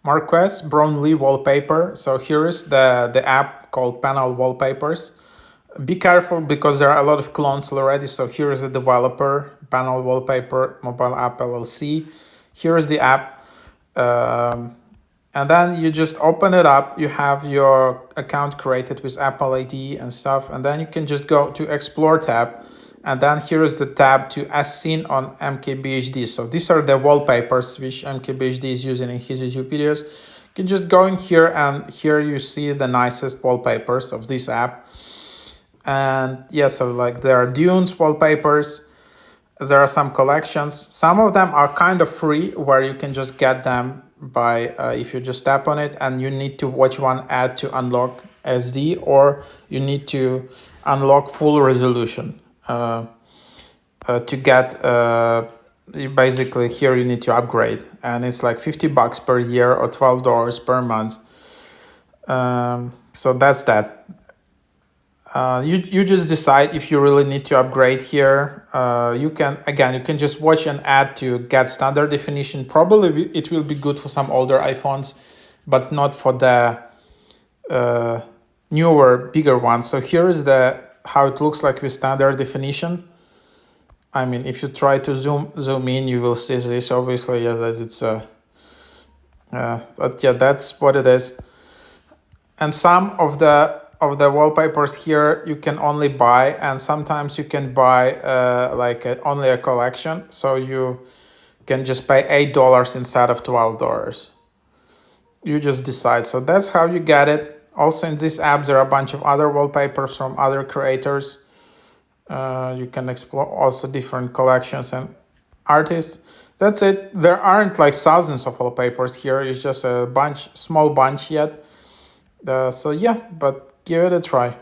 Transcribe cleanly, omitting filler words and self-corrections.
MARQUES BROWNLEE wallpaper. So here is the app called Panel Wallpapers. Be careful because there are a lot of clones already. So here is the developer, Panel Wallpaper Mobile App LLC. Here is the app. And then you just open it up. You have your account created with Apple ID and stuff. And then you can just go to Explore tab. And then here is the tab to As Seen on MKBHD. So these are the wallpapers which MKBHD is using in his YouTube videos. You can just go in here, and here you see the nicest wallpapers of this app. And yeah, so like there are Dunes wallpapers. There are some collections. Some of them are kind of free, where you can just get them by if you just tap on it, and you need to watch one ad to unlock SD, or you need to unlock full resolution to get basically here you need to upgrade, and it's like $50 per year or $12 per month. So that's that. You just decide if you really need to upgrade here. You can just watch an ad to get standard definition. Probably it will be good for some older iPhones, but not for the newer, bigger ones. So here is how it looks like with standard definition. I mean, if you try to zoom in, you will see this. Obviously, yeah, that it's but yeah, that's what it is. And some of the wallpapers here you can only buy, and sometimes you can buy only a collection. So you can just pay $8 instead of $12. You just decide. So that's how you get it. Also in this app, there are a bunch of other wallpapers from other creators. You can explore also different collections and artists. That's it. There aren't like thousands of wallpapers here. It's just a small bunch yet. So yeah, but give it a try.